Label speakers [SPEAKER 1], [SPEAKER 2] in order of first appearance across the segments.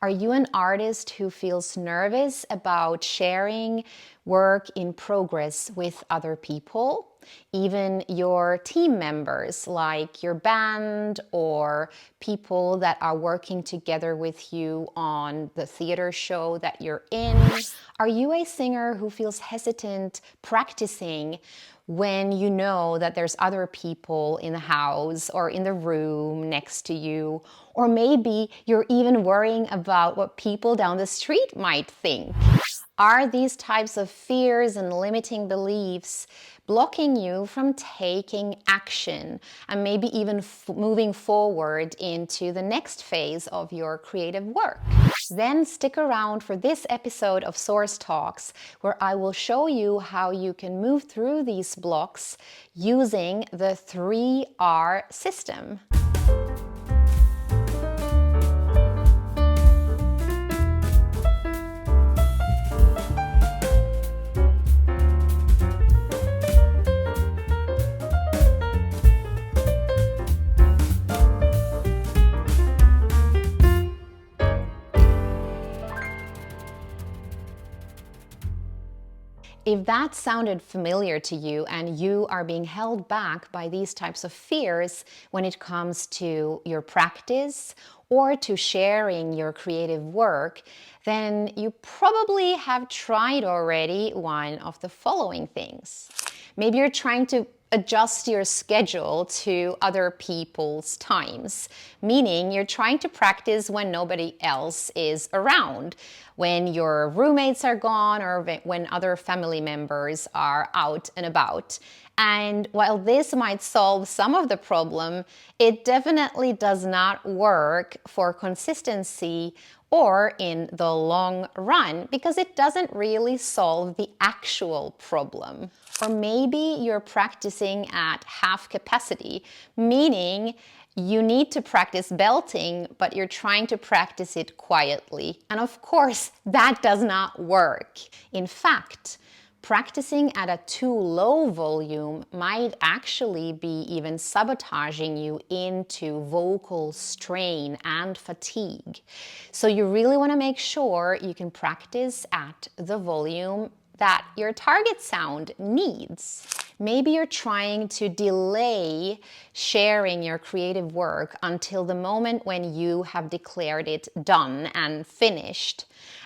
[SPEAKER 1] Are you an artist who feels nervous about sharing work in progress with other people? Even your team members, like your band or people that are working together with you on the theater show that you're in? Are you a singer who feels hesitant practicing when you know that there's other people in the house or in the room next to you? Or maybe you're even worrying about what people down the street might think. Are these types of fears and limiting beliefs blocking you from taking action and maybe even moving forward into the next phase of your creative work? Then stick around for this episode of Source Talks, where I will show you how you can move through these blocks using the 3R system. If that sounded familiar to you and you are being held back by these types of fears when it comes to your practice or to sharing your creative work, then you probably have tried already one of the following things. Maybe you're trying to adjust your schedule to other people's times, meaning you're trying to practice when nobody else is around, when your roommates are gone or when other family members are out and about. And while this might solve some of the problem, it definitely does not work for consistency or in the long run because it doesn't really solve the actual problem. Or maybe you're practicing at half capacity, meaning you need to practice belting, but you're trying to practice it quietly. And of course, that does not work. In fact, practicing at a too low volume might actually be even sabotaging you into vocal strain and fatigue. So you really want to make sure you can practice at the volume that your target sound needs. Maybe you're trying to delay sharing your creative work until the moment when you have declared it done and finished.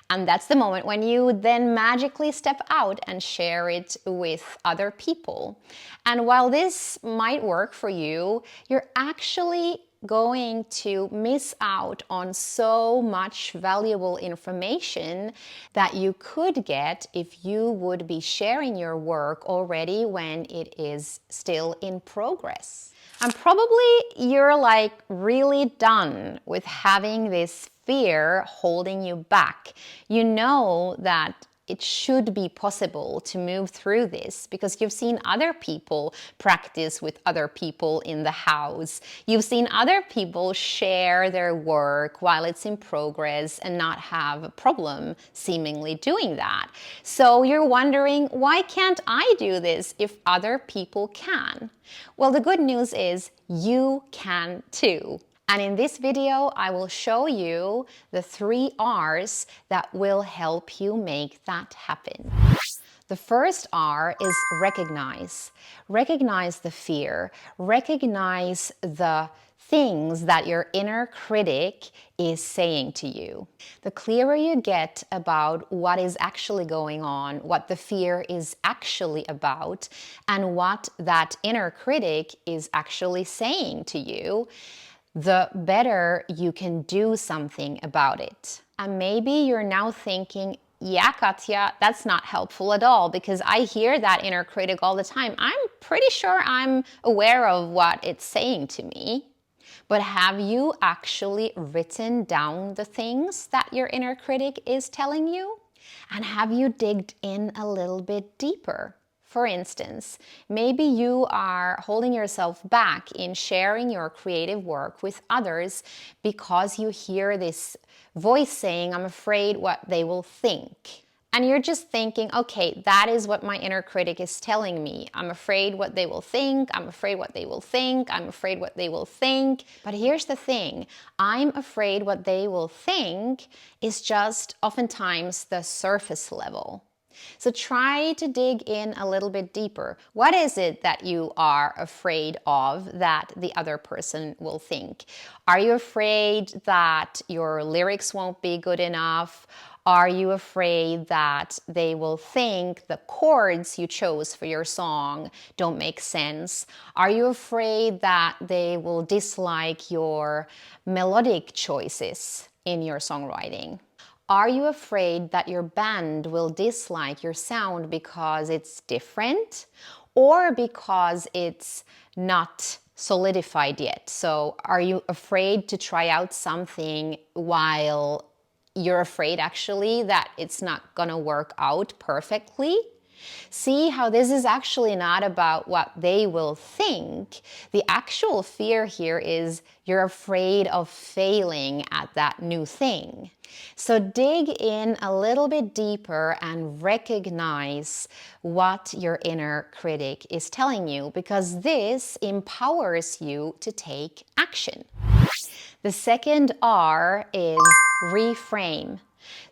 [SPEAKER 1] And that's the moment when you then magically step out and share it with other people. And while this might work for you, you're actually going to miss out on so much valuable information that you could get if you would be sharing your work already when it is still in progress. And probably you're like really done with having this fear holding you back. You know that it should be possible to move through this because you've seen other people practice with other people in the house. You've seen other people share their work while it's in progress and not have a problem seemingly doing that. So you're wondering, why can't I do this if other people can? Well, the good news is you can too. And in this video, I will show you the 3 R's that will help you make that happen. The first R is recognize. Recognize the fear. Recognize the things that your inner critic is saying to you. The clearer you get about what is actually going on, what the fear is actually about, and what that inner critic is actually saying to you, the better you can do something about it. And maybe you're now thinking, yeah, Katja, that's not helpful at all because I hear that inner critic all the time. I'm pretty sure I'm aware of what it's saying to me. But have you actually written down the things that your inner critic is telling you? And have you digged in a little bit deeper? For instance, maybe you are holding yourself back in sharing your creative work with others because you hear this voice saying, I'm afraid what they will think. And you're just thinking, okay, that is what my inner critic is telling me. I'm afraid what they will think. I'm afraid what they will think. I'm afraid what they will think. But here's the thing. I'm afraid what they will think is just oftentimes the surface level. So try to dig in a little bit deeper. What is it that you are afraid of that the other person will think? Are you afraid that your lyrics won't be good enough? Are you afraid that they will think the chords you chose for your song don't make sense? Are you afraid that they will dislike your melodic choices in your songwriting? Are you afraid that your band will dislike your sound because it's different or because it's not solidified yet? So are you afraid to try out something while you're afraid actually that it's not going to work out perfectly? See how this is actually not about what they will think. The actual fear here is you're afraid of failing at that new thing. So dig in a little bit deeper and recognize what your inner critic is telling you, because this empowers you to take action. The second R is reframe.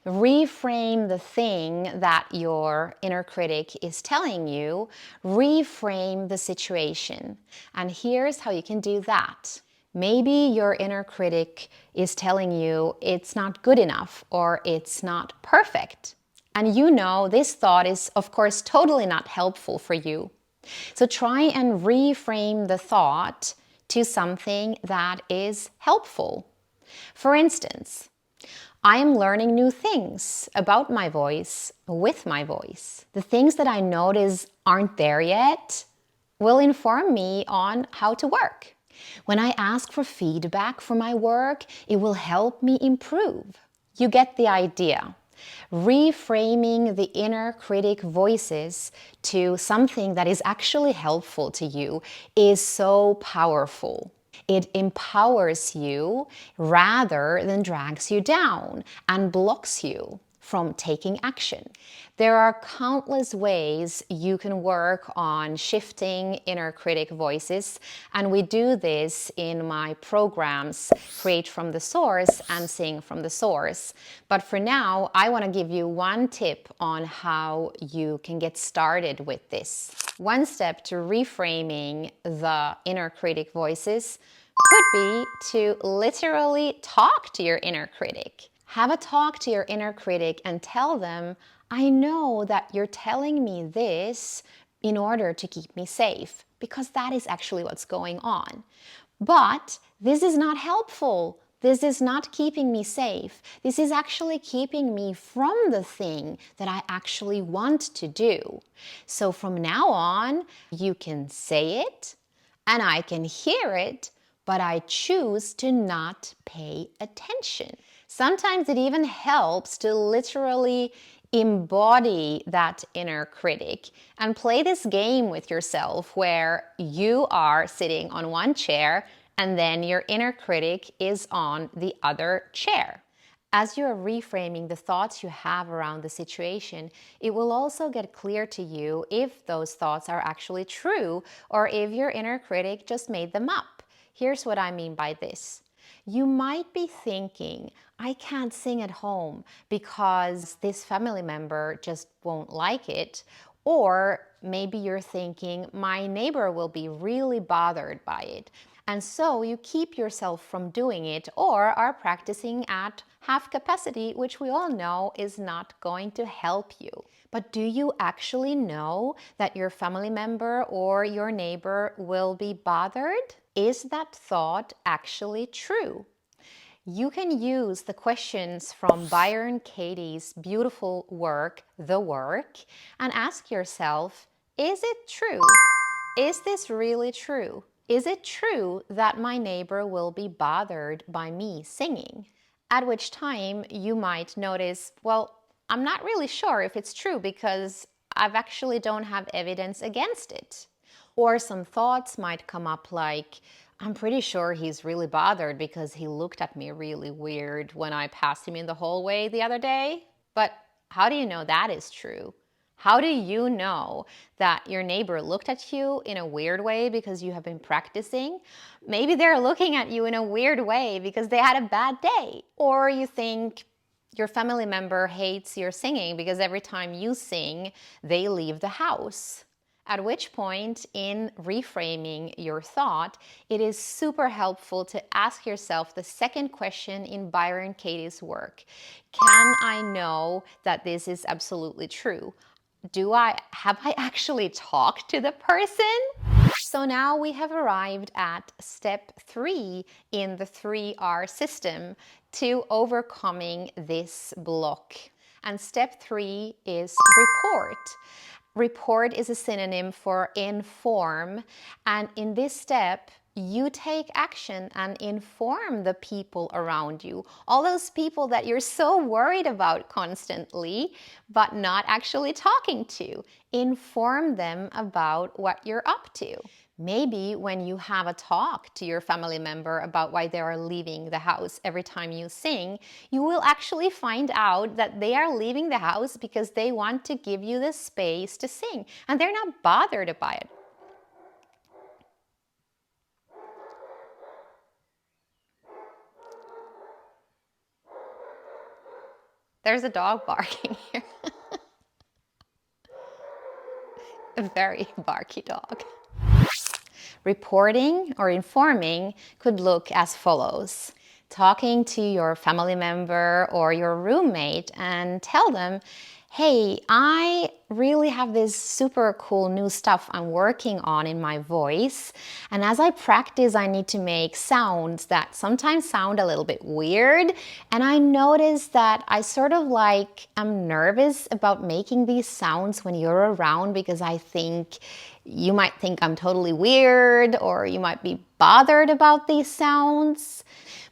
[SPEAKER 1] Reframe the thing that your inner critic is telling you. Reframe the situation. And here's how you can do that. Maybe your inner critic is telling you it's not good enough or it's not perfect. And you know this thought is, of course, totally not helpful for you. So try and reframe the thought to something that is helpful. For instance, I am learning new things about my voice with my voice. The things that I notice aren't there yet will inform me on how to work. When I ask for feedback for my work, it will help me improve. You get the idea. Reframing the inner critic voices to something that is actually helpful to you is so powerful. It empowers you rather than drags you down and blocks you from taking action. There are countless ways you can work on shifting inner critic voices, and we do this in my programs Create from the Source and Sing from the Source. But for now, I want to give you one tip on how you can get started with this. One step to reframing the inner critic voices could be to literally talk to your inner critic. Have a talk to your inner critic and tell them, I know that you're telling me this in order to keep me safe, because that is actually what's going on. But this is not helpful. This is not keeping me safe. This is actually keeping me from the thing that I actually want to do. So from now on, you can say it and I can hear it, but I choose to not pay attention. Sometimes it even helps to literally embody that inner critic and play this game with yourself where you are sitting on one chair and then your inner critic is on the other chair. As you're reframing the thoughts you have around the situation, it will also get clear to you if those thoughts are actually true or if your inner critic just made them up. Here's what I mean by this. You might be thinking, I can't sing at home because this family member just won't like it. Or maybe you're thinking, my neighbor will be really bothered by it. And so you keep yourself from doing it or are practicing at half capacity, which we all know is not going to help you. But do you actually know that your family member or your neighbor will be bothered? Is that thought actually true? You can use the questions from Byron Katie's beautiful work, The Work, and ask yourself, is it true? Is this really true? Is it true that my neighbor will be bothered by me singing? At which time you might notice, well, I'm not really sure if it's true because I've actually don't have evidence against it. Or some thoughts might come up like, I'm pretty sure he's really bothered because he looked at me really weird when I passed him in the hallway the other day. But How do you know that is true? How do you know that your neighbor looked at you in a weird way because you have been practicing? Maybe they're looking at you in a weird way because they had a bad day. Or you think your family member hates your singing because every time you sing, they leave the house. At which point, in reframing your thought, it is super helpful to ask yourself the second question in Byron Katie's work. Can I know that this is absolutely true? Have I actually talked to the person? So now we have arrived at step 3 in the 3R system to overcoming this block. And step 3 is report. Report is a synonym for inform, and in this step, you take action and inform the people around you. All those people that you're so worried about constantly, but not actually talking to. Inform them about what you're up to. Maybe when you have a talk to your family member about why they are leaving the house every time you sing, you will actually find out that they are leaving the house because they want to give you the space to sing, and they're not bothered by it. There's a dog barking here. A very barky dog. Reporting or informing could look as follows. Talking to your family member or your roommate and tell them, hey, I really have this super cool new stuff I'm working on in my voice. And as I practice, I need to make sounds that sometimes sound a little bit weird. And I notice that I sort of I'm nervous about making these sounds when you're around because I think you might think I'm totally weird or you might be bothered about these sounds.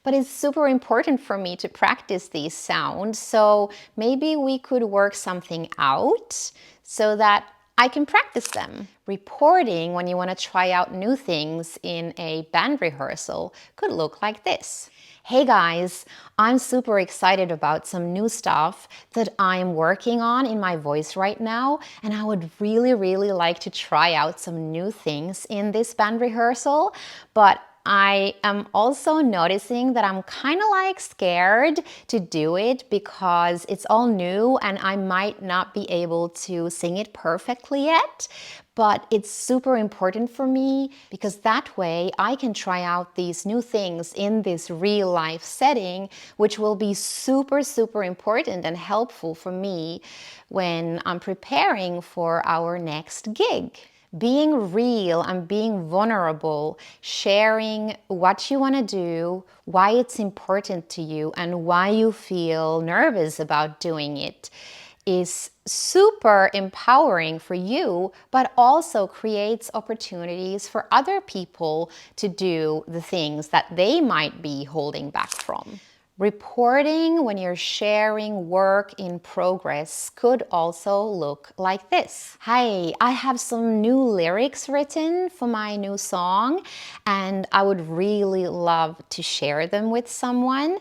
[SPEAKER 1] But it's super important for me to practice these sounds. So maybe we could work something out so that I can practice them. Reporting when you want to try out new things in a band rehearsal could look like this. Hey guys, I'm super excited about some new stuff that I'm working on in my voice right now, and I would really like to try out some new things in this band rehearsal, but I am also noticing that I'm kind of scared to do it because it's all new and I might not be able to sing it perfectly yet. But it's super important for me because that way I can try out these new things in this real life setting, which will be super important and helpful for me when I'm preparing for our next gig. Being real and being vulnerable, sharing what you want to do, why it's important to you, and why you feel nervous about doing it is super empowering for you, but also creates opportunities for other people to do the things that they might be holding back from. Reporting when you're sharing work in progress could also look like this. Hi, I have some new lyrics written for my new song and I would really love to share them with someone.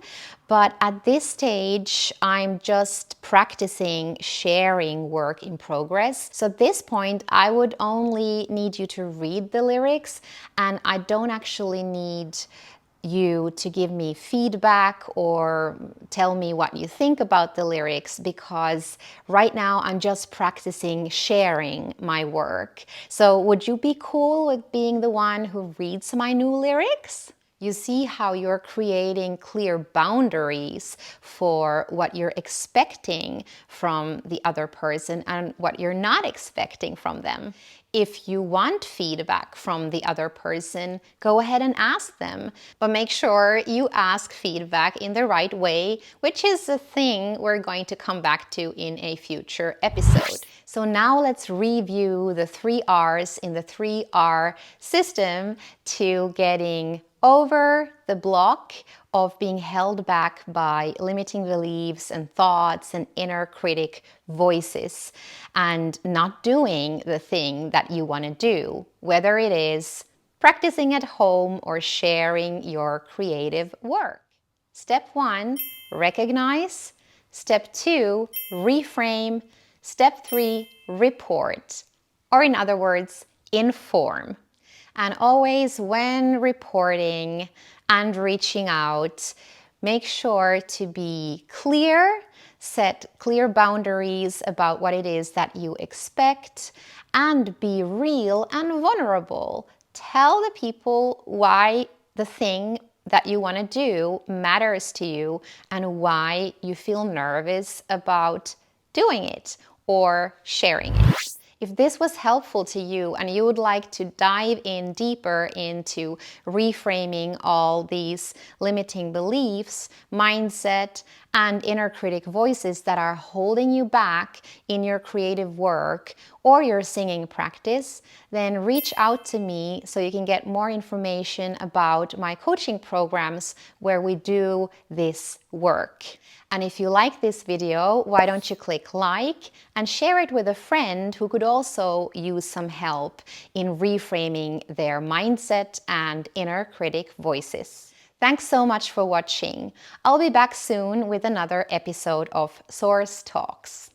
[SPEAKER 1] But at this stage, I'm just practicing sharing work in progress. So at this point, I would only need you to read the lyrics and I don't actually need you to give me feedback or tell me what you think about the lyrics because right now I'm just practicing sharing my work. So would you be cool with being the one who reads my new lyrics? You see how you're creating clear boundaries for what you're expecting from the other person and what you're not expecting from them. If you want feedback from the other person, go ahead and ask them, but make sure you ask feedback in the right way, which is a thing we're going to come back to in a future episode. So now let's review the 3 R's in the 3R system to getting over the block of being held back by limiting beliefs and thoughts and inner critic voices and not doing the thing that you want to do, whether it is practicing at home or sharing your creative work. Step 1, recognize Step 2, reframe. Step 3, report. Or in other words, inform. And always when reporting and reaching out, make sure to be clear, set clear boundaries about what it is that you expect, and be real and vulnerable. Tell the people why the thing that you want to do matters to you and why you feel nervous about doing it or sharing it. If this was helpful to you and you would like to dive in deeper into reframing all these limiting beliefs, mindset, and inner critic voices that are holding you back in your creative work or your singing practice, then reach out to me so you can get more information about my coaching programs where we do this work. And if you like this video, why don't you click like and share it with a friend who could also use some help in reframing their mindset and inner critic voices. Thanks so much for watching. I'll be back soon with another episode of Source Talks.